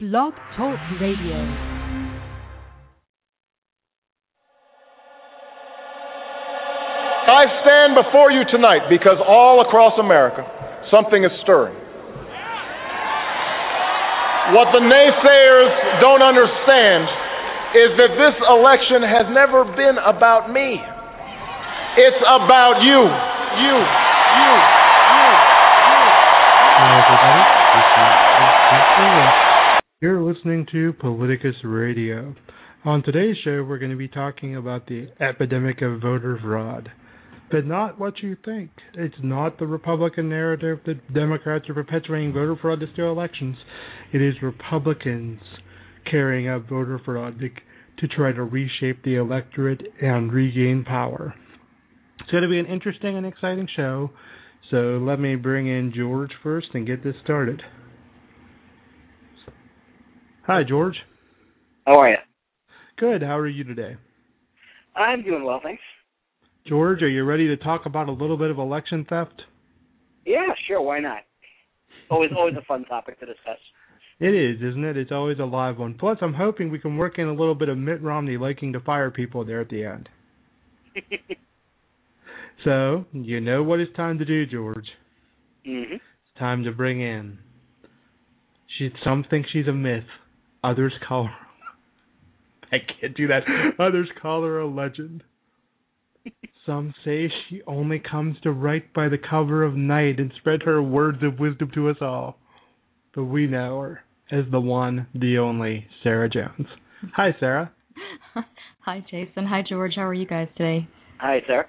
Blog Talk Radio. I stand before you tonight because all across America, something is stirring. What the naysayers don't understand is that this election has never been about me. It's about you. Hi, everybody. You're listening to Politicus Radio. On today's show, we're going to be talking about the epidemic of voter fraud. But not what you think. It's not the Republican narrative that Democrats are perpetuating voter fraud to steal elections. It is Republicans carrying out voter fraud to try to reshape the electorate and regain power. It's going to be an interesting and exciting show. So let me bring in George first and get this started. Hi, George. How are you? Good. How are you today? I'm doing well, thanks. George, are you ready to talk about a little bit of election theft? Yeah, sure. Why not? Always a fun topic to discuss. It is, isn't it? It's always a live one. Plus, I'm hoping we can work in a little bit of Mitt Romney liking to fire people there at the end. So, you know what it's time to do, George. Mm-hmm. It's time to bring in. Some think she's a myth. Others call her... I can't do that. Others call her a legend. Some say she only comes to write by the cover of night and spread her words of wisdom to us all. But we know her as the one, the only, Sarah Jones. Hi, Sarah. Hi, Jason. Hi, George. How are you guys today? Hi, Sarah.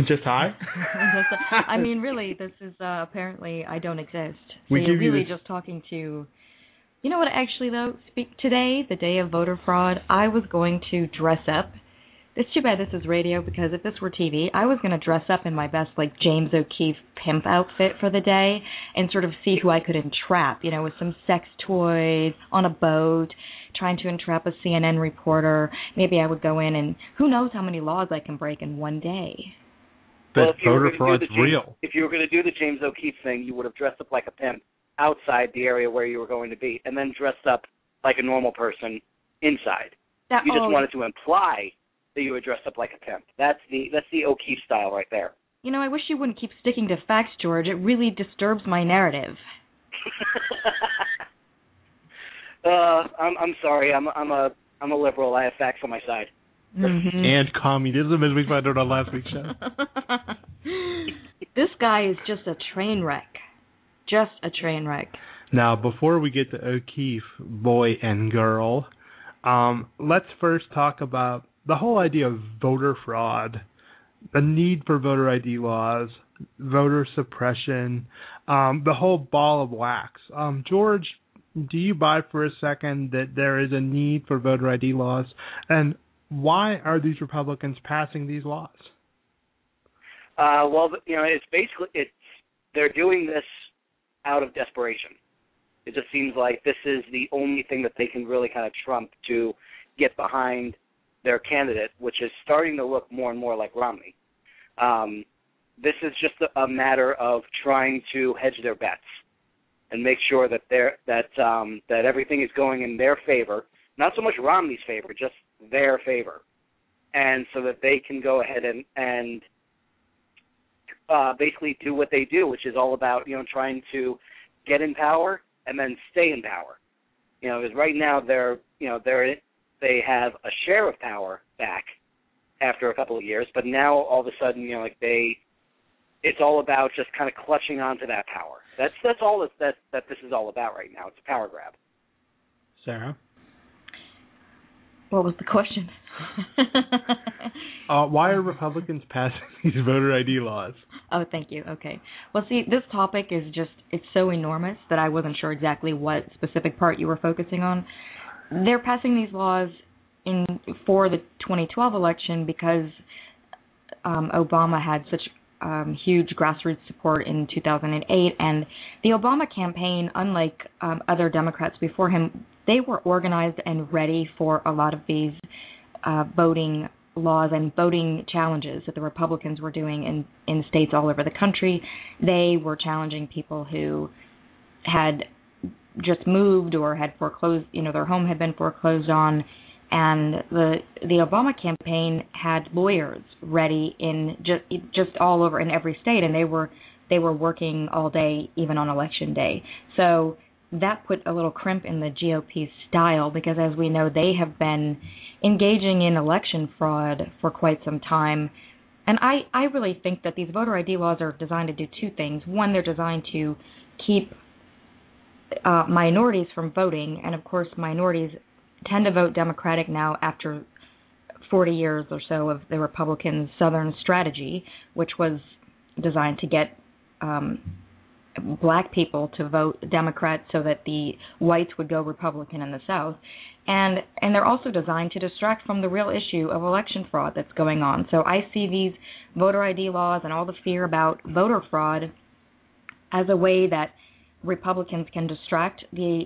Just hi? I mean, really, this is apparently I don't exist. So We you're give you really this... just talking to... You know what, actually, though? Today, the day of voter fraud, I was going to dress up. It's too bad this is radio, because if this were TV, I was going to dress up in my best, like, James O'Keefe pimp outfit for the day and sort of see who I could entrap, you know, with some sex toys on a boat, trying to entrap a CNN reporter. Maybe I would go in and who knows how many laws I can break in one day. But voter fraud's real. If you were going to do the James O'Keefe thing, you would have dressed up like a pimp outside the area where you were going to be, and then dressed up like a normal person inside. You just wanted to imply that you were dressed up like a pimp. That's the O'Keefe style right there. You know, I wish you wouldn't keep sticking to facts, George. It really disturbs my narrative. I'm sorry. I'm a liberal. I have facts on my side. Mm-hmm. And communism, as we found out on last week's show. This guy is just a train wreck. Just a train wreck. Now, before we get to O'Keefe, boy and girl, let's first talk about the whole idea of voter fraud, the need for voter ID laws, voter suppression, the whole ball of wax. George, do you buy for a second that there is a need for voter ID laws? And why are these Republicans passing these laws? Well, you know, they're doing this out of desperation. It just seems like this is the only thing that they can really kind of trump to get behind their candidate, which is starting to look more and more like Romney. This is just a matter of trying to hedge their bets and make sure that that everything is going in their favor, not so much Romney's favor, just their favor, and so that they can go ahead and basically do what they do, which is all about, you know, trying to get in power and then stay in power. You know, because right now they have a share of power back after a couple of years, but now all of a sudden, you know, like it's all about just kind of clutching onto that power. That's all that this is all about right now. It's a power grab. Sarah? What was the question? Why are Republicans passing these voter ID laws? Oh, thank you. Okay. Well, see, this topic is it's so enormous that I wasn't sure exactly what specific part you were focusing on. They're passing these laws for the 2012 election because Obama had such huge grassroots support in 2008, and the Obama campaign, unlike other Democrats before him, they were organized and ready for a lot of these voting laws and voting challenges that the Republicans were doing in states all over the country. They were challenging people who had just moved or had foreclosed, their home had been foreclosed on, and the Obama campaign had lawyers ready in just all over in every state, and they were working all day, even on election day. So that put a little crimp in the GOP's style, because as we know, they have been engaging in election fraud for quite some time. And I really think that these voter ID laws are designed to do two things. One, they're designed to keep minorities from voting, and of course minorities tend to vote Democratic now after 40 years or so of the Republican Southern strategy, which was designed to get black people to vote Democrat so that the whites would go Republican in the South. And they're also designed to distract from the real issue of election fraud that's going on. So I see these voter ID laws and all the fear about voter fraud as a way that Republicans can distract the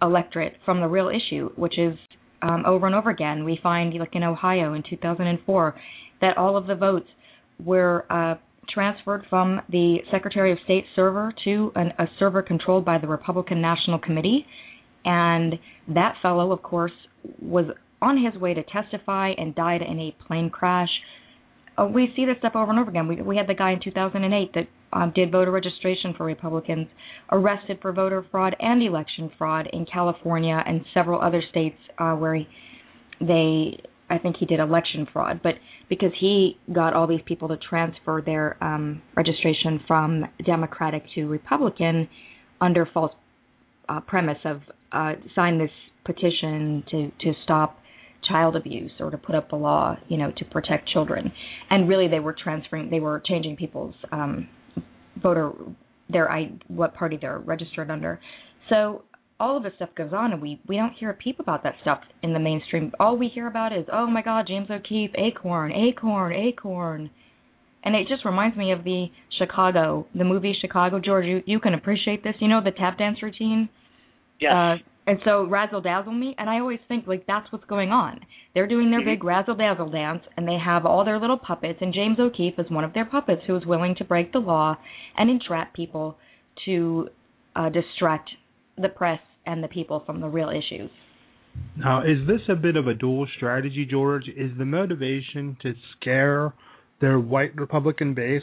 electorate from the real issue, which is over and over again. We find, like in Ohio in 2004, that all of the votes were transferred from the Secretary of State server to a server controlled by the Republican National Committee. And that fellow, of course, was on his way to testify and died in a plane crash. We see this stuff over and over again. We had the guy in 2008 that did voter registration for Republicans, arrested for voter fraud and election fraud in California and several other states where I think he did election fraud. But because he got all these people to transfer their registration from Democratic to Republican under false premise of sign this petition to stop child abuse or to put up a law, to protect children. And really they were changing people's what party they're registered under. So all of this stuff goes on, and we don't hear a peep about that stuff in the mainstream. All we hear about is, oh my God, James O'Keefe, Acorn, Acorn, Acorn. And it just reminds me of the movie Chicago. George, you can appreciate this. The tap dance routine? Yes. And so razzle dazzle me, and I always think that's what's going on. They're doing their big razzle dazzle dance, and they have all their little puppets, and James O'Keefe is one of their puppets who is willing to break the law and entrap people to distract the press and the people from the real issues. Now, is this a bit of a dual strategy, George? Is the motivation to scare their white Republican base,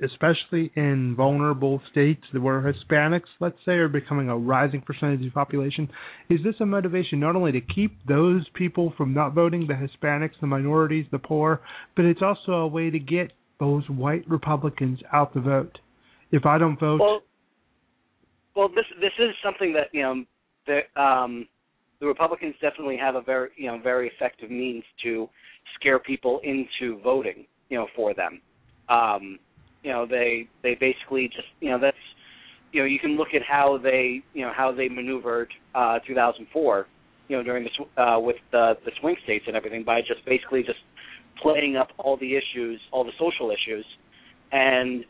especially in vulnerable states where Hispanics, let's say, are becoming a rising percentage of the population? Is this a motivation not only to keep those people from not voting, the Hispanics, the minorities, the poor, but it's also a way to get those white Republicans out the vote? If I don't vote... Well, this is something that, the Republicans definitely have a very effective means to scare people into voting, for them. They basically just, that's, you can look at how they maneuvered 2004, during with the swing states and everything, by just basically just playing up all the issues, all the social issues, and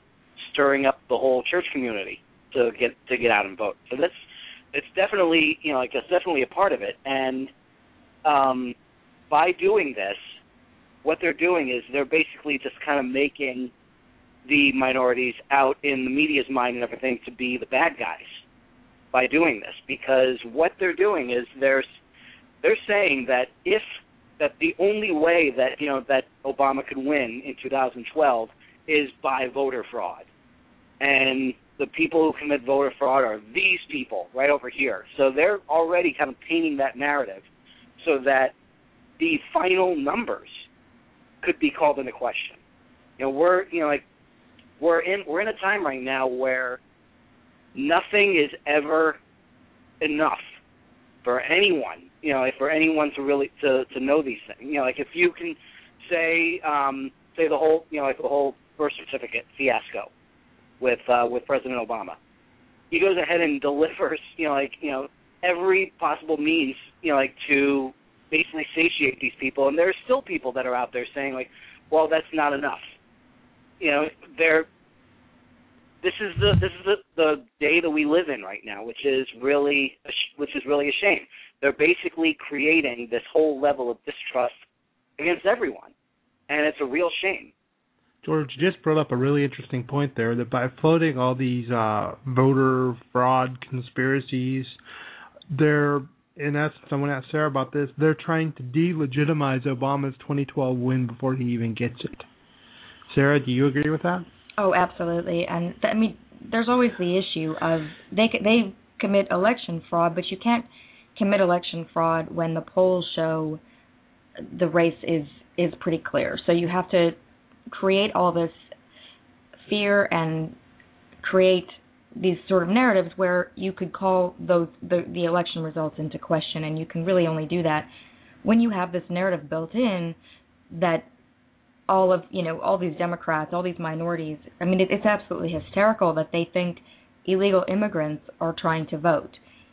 stirring up the whole church community to get out and vote. So it's definitely, it's definitely a part of it. And by doing this, what they're doing is they're basically just kind of making the minorities out in the media's mind and everything to be the bad guys by doing this, because what they're doing is they're saying that the only way that that Obama could win in 2012 is by voter fraud, and the people who commit voter fraud are these people right over here. So they're already kind of painting that narrative so that the final numbers could be called into question. We're in a time right now where nothing is ever enough for anyone. For anyone to really to know these things. If you can say the whole birth certificate fiasco with President Obama, he goes ahead and delivers every possible means to basically satiate these people, and there's still people that are out there saying well, that's not enough. This is the day that we live in right now, which is really a shame. They're basically creating this whole level of distrust against everyone, and it's a real shame. George just brought up a really interesting point there, that by floating all these voter fraud conspiracies, in essence, someone asked Sarah about this, they're trying to delegitimize Obama's 2012 win before he even gets it. Sarah, do you agree with that? Oh, absolutely. And I mean, there's always the issue of they commit election fraud, but you can't commit election fraud when the polls show the race is pretty clear. So you have to create all this fear and create these sort of narratives where you could call the election results into question, and you can really only do that when you have this narrative built in that all these Democrats, all these minorities, I mean, it's absolutely hysterical that they think illegal immigrants are trying to vote.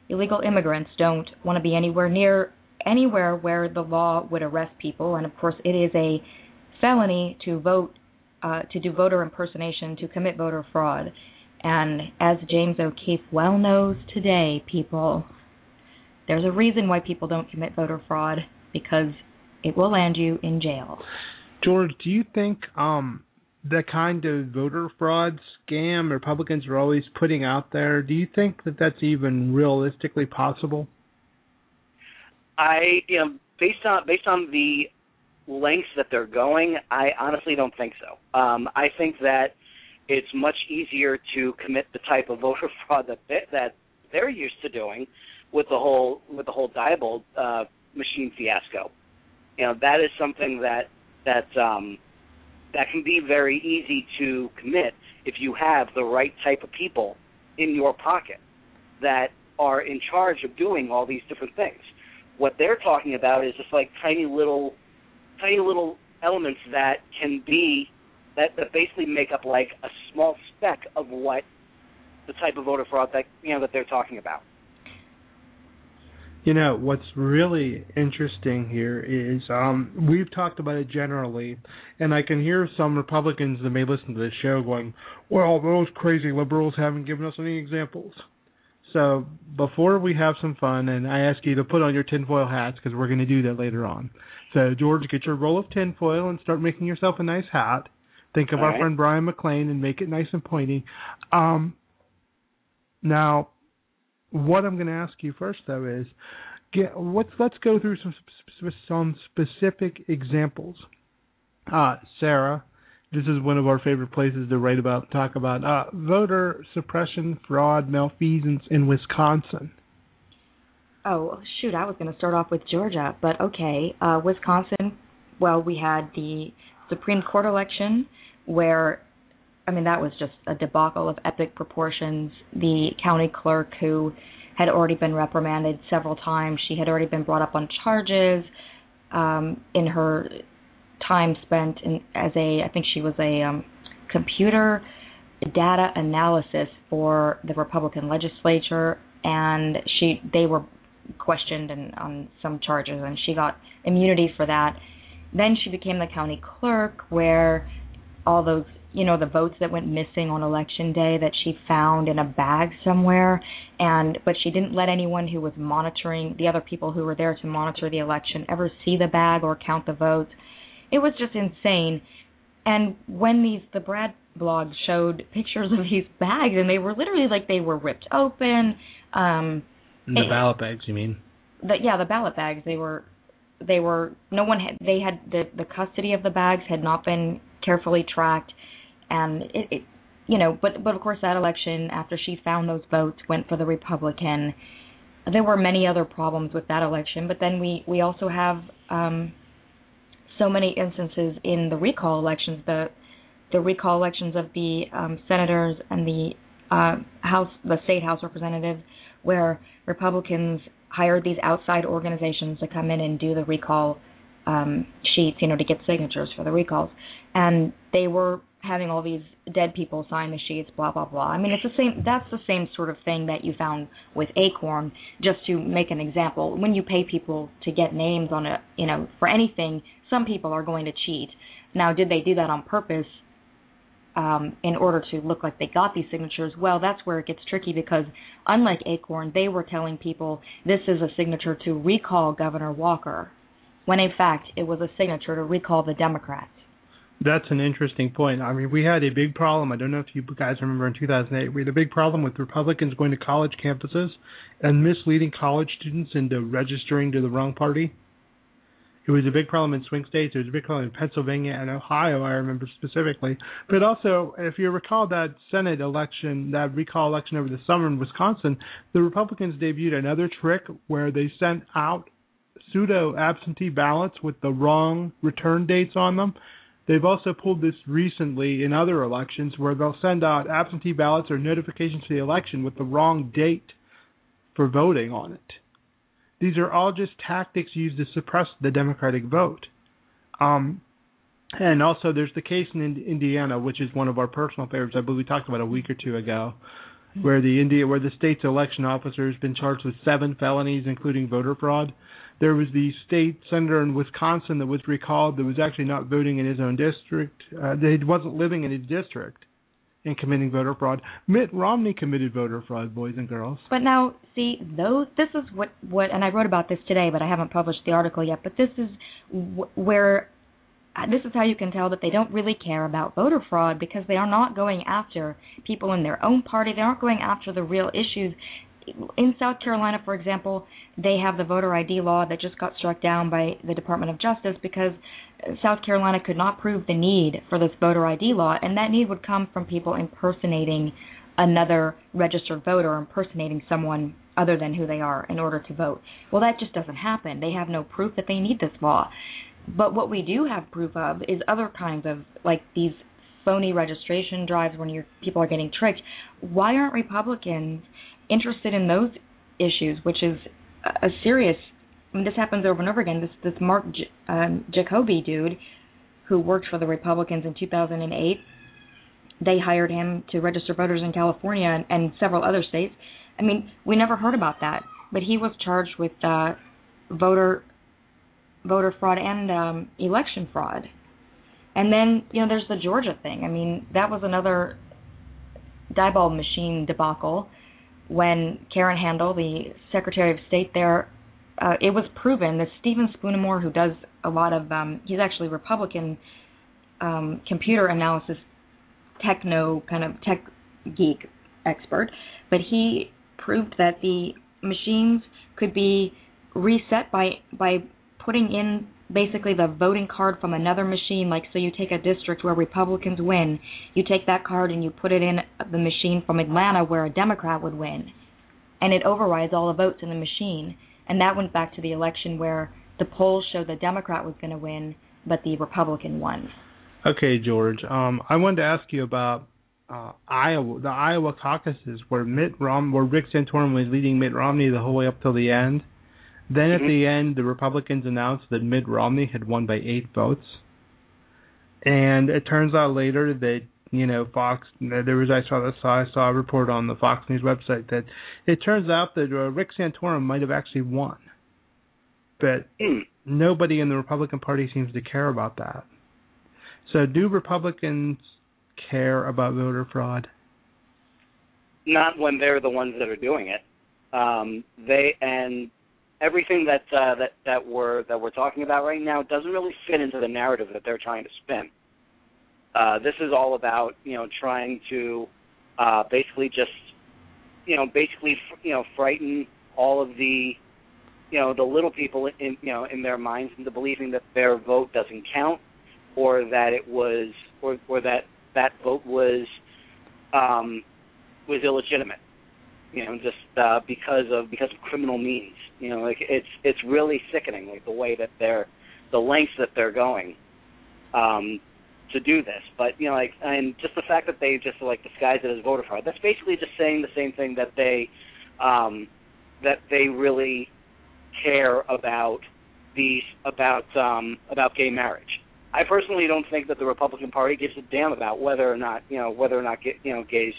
Illegal immigrants don't want to be anywhere where the law would arrest people, and of course it is a felony to vote, to do voter impersonation, to commit voter fraud. And as James O'Keefe well knows today, people, there's a reason why people don't commit voter fraud, because it will land you in jail. George, do you think the kind of voter fraud scam Republicans are always putting out there, do you think that that's even realistically possible? Based on the lengths that they're going, I honestly don't think so. I think that it's much easier to commit the type of voter fraud that they're used to doing with the whole Diebold machine fiasco. That is something that can be very easy to commit if you have the right type of people in your pocket that are in charge of doing all these different things. What they're talking about is just like tiny little elements that can be that basically make up like a small speck of what the type of voter fraud that they're talking about. What's really interesting here is we've talked about it generally, and I can hear some Republicans that may listen to this show going, well, those crazy liberals haven't given us any examples. So before we have some fun, and I ask you to put on your tinfoil hats because we're going to do that later on. So, George, get your roll of tinfoil and start making yourself a nice hat. Think of our friend Brian McLean and make it nice and pointy. Now, what I'm going to ask you first, though, is let's go through some specific examples. Sarah, this is one of our favorite places to talk about voter suppression, fraud, malfeasance in Wisconsin. Oh, shoot, I was going to start off with Georgia, but okay. Wisconsin, well, we had the Supreme Court election where, that was just a debacle of epic proportions. The county clerk, who had already been reprimanded several times, she had already been brought up on charges in her time spent I think she was a computer data analysis for the Republican legislature, and they were questioned on some charges, and she got immunity for that. Then she became the county clerk, where all those, the votes that went missing on election day that she found in a bag somewhere, but she didn't let anyone who was monitoring, the other people who were there to monitor the election, ever see the bag or count the votes. It was just insane. And when the Brad blog showed pictures of these bags, and they were literally like they were ripped open. The ballot bags, you mean? The ballot bags. They were no one had. They had the custody of the bags had not been carefully tracked, and But of course, that election, after she found those votes, went for the Republican. There were many other problems with that election, but then we also have so many instances in the recall elections, the recall elections of the senators and the state house representatives, where Republicans hired these outside organizations to come in and do the recall sheets, to get signatures for the recalls, and they were having all these dead people sign the sheets, blah blah blah. It's the same. That's the same sort of thing that you found with Acorn. Just to make an example, when you pay people to get names on for anything, some people are going to cheat. Now, did they do that on purpose in order to look like they got these signatures? Well, that's where it gets tricky, because unlike Acorn, they were telling people this is a signature to recall Governor Walker, when in fact it was a signature to recall the Democrats. That's an interesting point. I mean, we had a big problem. I don't know if you guys remember in 2008, we had a big problem with Republicans going to college campuses and misleading college students into registering to the wrong party. It was a big problem in swing states. It was a big problem in Pennsylvania and Ohio, I remember specifically. But also, if you recall that Senate election, that recall election over the summer in Wisconsin, the Republicans debuted another trick where they sent out pseudo-absentee ballots with the wrong return dates on them. They've also pulled this recently in other elections where they'll send out absentee ballots or notifications to the election with the wrong date for voting on it. These are all just tactics used to suppress the Democratic vote. And also there's the case in Indiana, which is one of our personal favorites. I believe we talked about a week or two ago, where the state's election officer has been charged with 7 felonies, including voter fraud. There was the state senator in Wisconsin that was recalled that was actually not voting in his own district. He wasn't living in his district and committing voter fraud. Mitt Romney committed voter fraud, boys and girls. But now, see, this is what, and I wrote about this today, but I haven't published the article yet, but this is where, this is how you can tell that they don't really care about voter fraud, because they are not going after people in their own party. They aren't going after the real issues. In South Carolina, for example, they have the voter ID law that just got struck down by the Department of Justice because South Carolina could not prove the need for this voter ID law, and that need would come from people impersonating another registered voter, impersonating someone other than who they are in order to vote. Well, that just doesn't happen. They have no proof that they need this law. But what we do have proof of is other kinds of, like these phony registration drives when people are getting tricked. Why aren't Republicans interested in those issues, which is a serious, I mean, this happens over and over again. This Mark Jacoby dude who worked for the Republicans in 2008, they hired him to register voters in California and several other states. I mean, we never heard about that, but he was charged with voter fraud and election fraud. And then, there's the Georgia thing. I mean, that was another Diebold machine debacle when Karen Handel, the Secretary of State there, it was proven that Stephen Spoonemore, who does a lot of, he's actually Republican computer analysis, tech geek expert, but he proved that the machines could be reset by putting in basically the voting card from another machine. Like, so you take a district where Republicans win, you take that card and you put it in the machine from Atlanta where a Democrat would win, and it overrides all the votes in the machine. And that went back to the election where the polls showed the Democrat was going to win, but the Republican won. Okay, George. I wanted to ask you about Iowa, the Iowa caucuses where Rick Santorum was leading Mitt Romney the whole way up till the end. Then at the end, the Republicans announced that Mitt Romney had won by 8 votes. And it turns out later that, Fox, I saw a report on the Fox News website that it turns out that Rick Santorum might have actually won. But nobody in the Republican Party seems to care about that. So do Republicans care about voter fraud? Not when they're the ones that are doing it. Everything that we're talking about right now doesn't really fit into the narrative that they're trying to spin. This is all about trying to basically frighten all of the the little people in their minds into believing that their vote doesn't count, or that it was or that vote was illegitimate. Just because of criminal means. It's really sickening, like the lengths that they're going to do this. But and just the fact that they just disguise it as voter fraud. That's basically just saying the same thing that they really care about gay marriage. I personally don't think that the Republican Party gives a damn about whether or not gays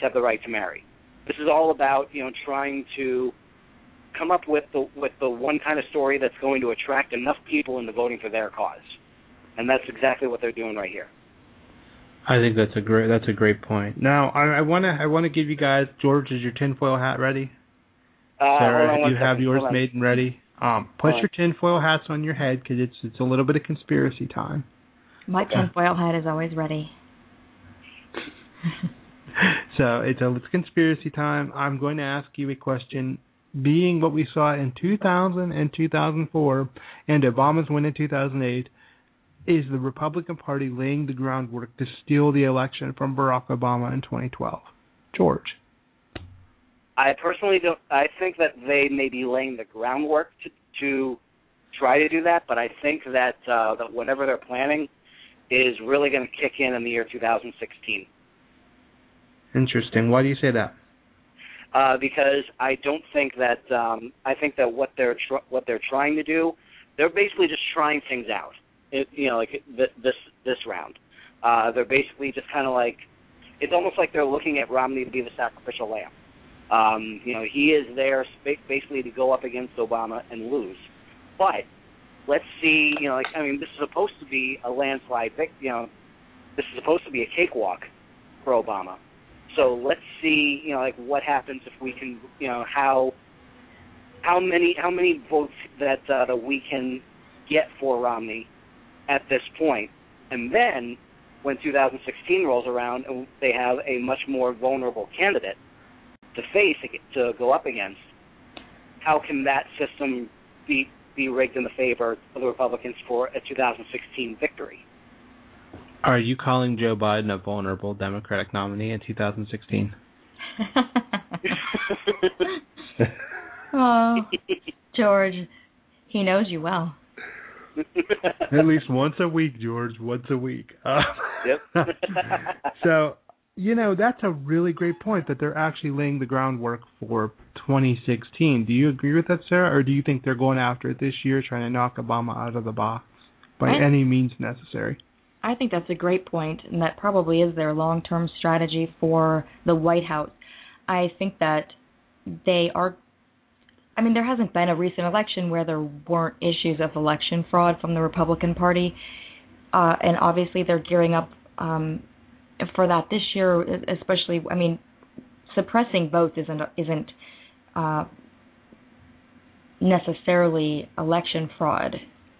have the right to marry. This is all about trying to come up with the one kind of story that's going to attract enough people into voting for their cause, and that's exactly what they're doing right here. I think that's a great point. Now I want to give you guys, George, is your tinfoil hat ready? Sarah, you have yours made and ready. Put your tinfoil hats on your head because it's a little bit of conspiracy time. My tinfoil hat is always ready. So it's conspiracy time. I'm going to ask you a question. Being what we saw in 2000 and 2004 and Obama's win in 2008, is the Republican Party laying the groundwork to steal the election from Barack Obama in 2012? George. I personally don't. I think that they may be laying the groundwork to try to do that, but I think that that whatever they're planning is really going to kick in the year 2016. Interesting. Why do you say that? Because I don't think that I think that what they're trying to do, they're basically just trying things out. Like this round, they're basically just kind of like, it's almost like they're looking at Romney to be the sacrificial lamb. He is there basically to go up against Obama and lose. But let's see. This is supposed to be a landslide. This is supposed to be a cakewalk for Obama. So let's see, what happens if we can, how many votes that we can get for Romney at this point, and then when 2016 rolls around and they have a much more vulnerable candidate to face, to go up against, how can that system be rigged in the favor of the Republicans for a 2016 victory? Are you calling Joe Biden a vulnerable Democratic nominee in 2016? Oh, George, he knows you well. At least once a week, George, once a week. Yep. So, that's a really great point that they're actually laying the groundwork for 2016. Do you agree with that, Sarah, or do you think they're going after it this year, trying to knock Obama out of the box by any means necessary? I think that's a great point, and that probably is their long-term strategy for the White House. I think that they are, there hasn't been a recent election where there weren't issues of election fraud from the Republican Party, and obviously they're gearing up for that this year, especially, suppressing votes isn't necessarily election fraud.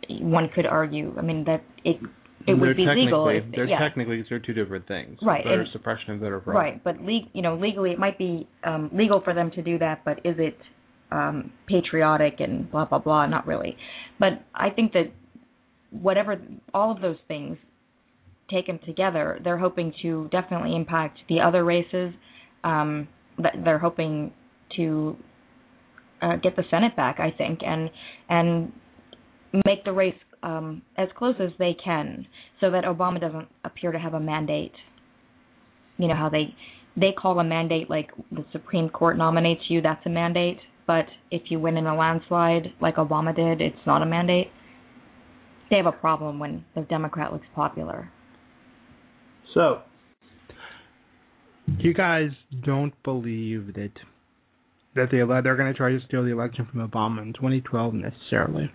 One could argue, that it would be legal. Technically, they're two different things. Right. Voter suppression and voter fraud. Right, but legally it might be legal for them to do that, but is it patriotic and blah, blah, blah? Not really. But I think that all of those things taken together, they're hoping to definitely impact the other races. They're hoping to get the Senate back, I think, and make the race as close as they can, so that Obama doesn't appear to have a mandate. How they call a mandate like the Supreme Court nominates you, that's a mandate, but if you win in a landslide like Obama did, it's not a mandate. They have a problem when the Democrat looks popular. So, you guys don't believe that they're going to try to steal the election from Obama in 2012 necessarily?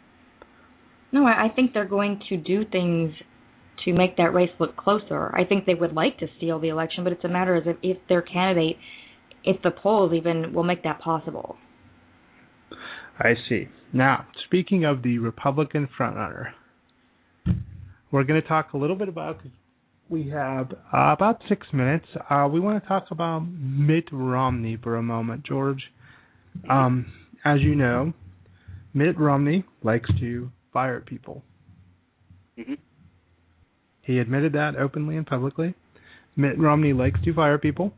No, I think they're going to do things to make that race look closer. I think they would like to steal the election, but it's a matter of if their candidate, if the polls even will make that possible. I see. Now, speaking of the Republican frontrunner, we're going to talk a little bit about, we have about 6 minutes. We want to talk about Mitt Romney for a moment, George. As you know, Mitt Romney likes to fire people. Mm-hmm. He admitted that openly and publicly. Mitt Romney likes to fire people.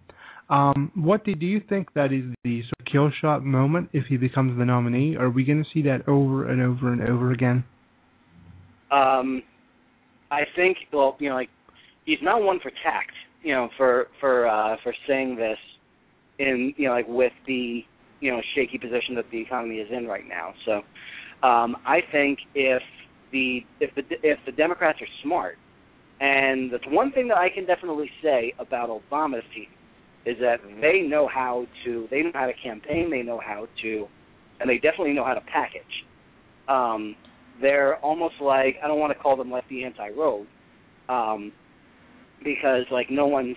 What do you think that is the sort of kill shot moment if he becomes the nominee? Are we going to see that over and over and over again? I think, he's not one for tact, for saying this in, with the, shaky position that the economy is in right now. So, I think if the Democrats are smart, and that's one thing that I can definitely say about Obama's team, is that they know how to campaign, they know how to, and they definitely know how to package. They're almost like, I don't want to call them like the anti-rogue, because no one's,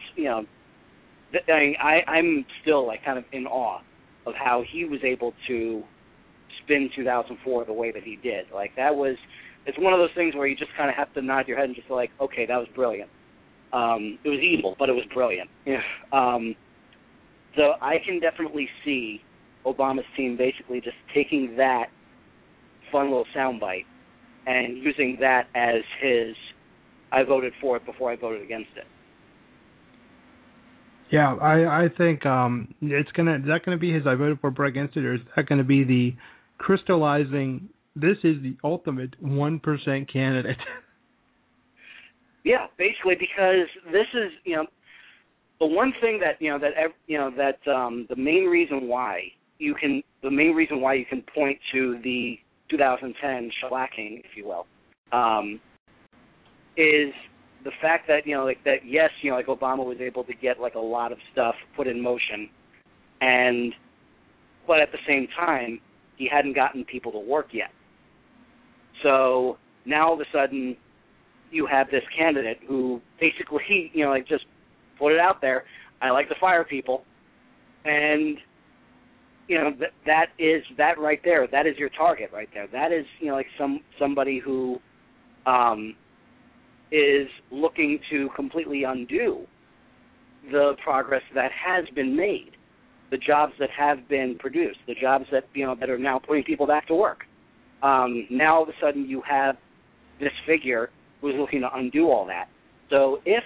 I'm still kind of in awe of how he was able to spin 2004 the way that he did. That was it's one of those things where you just kind of have to nod your head and just be like, okay, that was brilliant. It was evil, but it was brilliant. So I can definitely see Obama's team basically just taking that fun little soundbite and using that as his, I voted for it before I voted against it. Yeah, I think is that gonna be his I voted for or against it, or is that gonna be the crystallizing, this is the ultimate 1% candidate? Yeah, basically, because this is, the one thing that the main reason why you can point to the 2010 shellacking, if you will, is the fact that yes, Obama was able to get a lot of stuff put in motion, but at the same time he hadn't gotten people to work yet. So now all of a sudden you have this candidate who basically just put it out there. I like to fire people, and that right there. That is your target right there. That is somebody who is looking to completely undo the progress that has been made, the jobs that have been produced, the jobs that that are now putting people back to work. Now all of a sudden you have this figure who's looking to undo all that. So if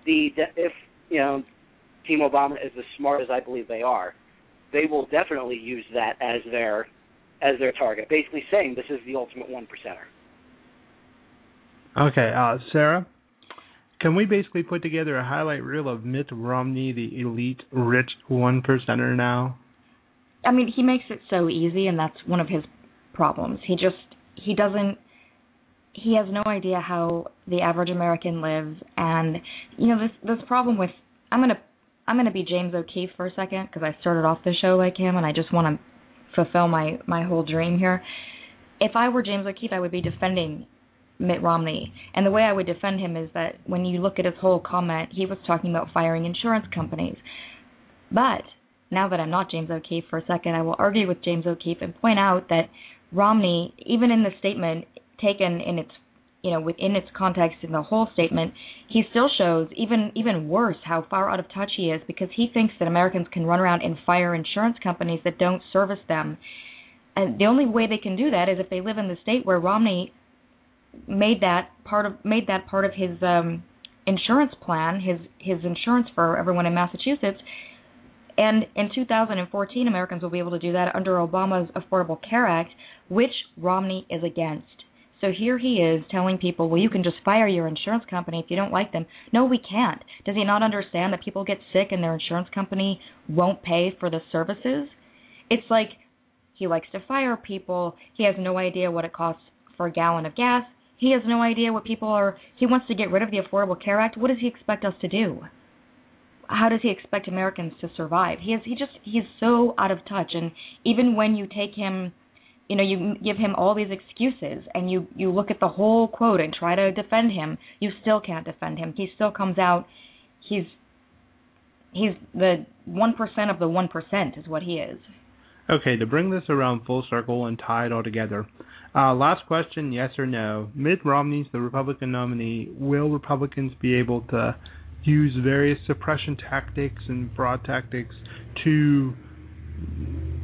Team Obama is as smart as I believe they are, they will definitely use that as their target, basically saying this is the ultimate 1%er. Okay, Sarah, can we basically put together a highlight reel of Mitt Romney, the elite rich 1%er now? I mean, he makes it so easy, and that's one of his problems. He has no idea how the average American lives, and this problem with, I'm gonna be James O'Keefe for a second, because I started off the show like him, and I just want to fulfill my whole dream here. If I were James O'Keefe, I would be defending Mitt Romney, and the way I would defend him is that when you look at his whole comment, he was talking about firing insurance companies. But now that I'm not James O'Keefe for a second, I will argue with James O'Keefe and point out that Romney, even in the statement taken in its within its context in the whole statement, he still shows even worse how far out of touch he is, because he thinks that Americans can run around and fire insurance companies that don't service them. And the only way they can do that is if they live in the state where Romney made that part of his insurance plan, his insurance for everyone in Massachusetts. And in 2014, Americans will be able to do that under Obama's Affordable Care Act, which Romney is against. So here he is telling people, well, you can just fire your insurance company if you don't like them. No, we can't. Does he not understand that people get sick and their insurance company won't pay for the services? It's like he likes to fire people. He has no idea what it costs for a gallon of gas. He has no idea what people are. He wants to get rid of the Affordable Care Act. What does he expect us to do? How does he expect Americans to survive? He's so out of touch. And even when you take him, you give him all these excuses and you look at the whole quote and try to defend him, you still can't defend him. He still comes out, he's the 1% of the 1% is what he is. Okay, to bring this around full circle and tie it all together, last question, yes or no. Mitt Romney's the Republican nominee. Will Republicans be able to use various suppression tactics and fraud tactics to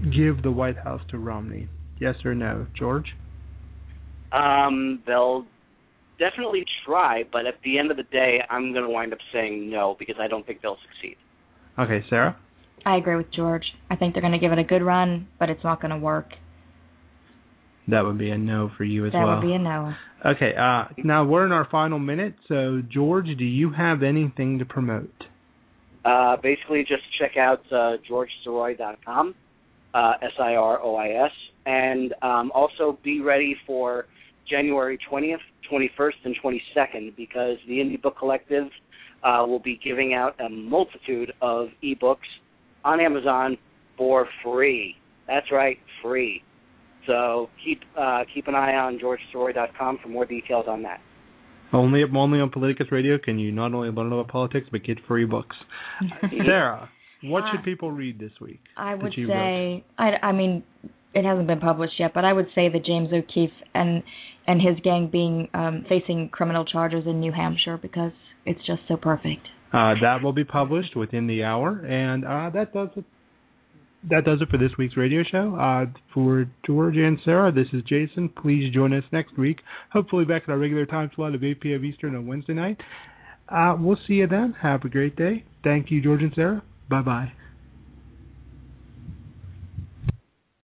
give the White House to Romney? Yes or no, George? They'll definitely try, but at the end of the day, I'm going to wind up saying no, because I don't think they'll succeed. Okay, Sarah? I agree with George. I think they're going to give it a good run, but it's not going to work. That would be a no for you as well. That would be a no. Okay, now we're in our final minute, so George, do you have anything to promote? Basically, just check out GeorgeSirois.com, SIROIS, and also be ready for January 20th, 21st, and 22nd, because the Indie Book Collective will be giving out a multitude of ebooks on Amazon for free. That's right, free. So keep an eye on GeorgeSirois.com for more details on that. Only on Politicus Radio can you not only learn about politics, but get free books. Sarah, what should people read this week? I would say, I mean, it hasn't been published yet, but I would say that James O'Keefe and and his gang being facing criminal charges in New Hampshire because it's just so perfect. That will be published within the hour, and that does it. That does it for this week's radio show. For George and Sarah, this is Jason. Please join us next week, hopefully back at our regular time slot of 8 p.m. Eastern on Wednesday night. We'll see you then. Have a great day. Thank you, George and Sarah. Bye-bye.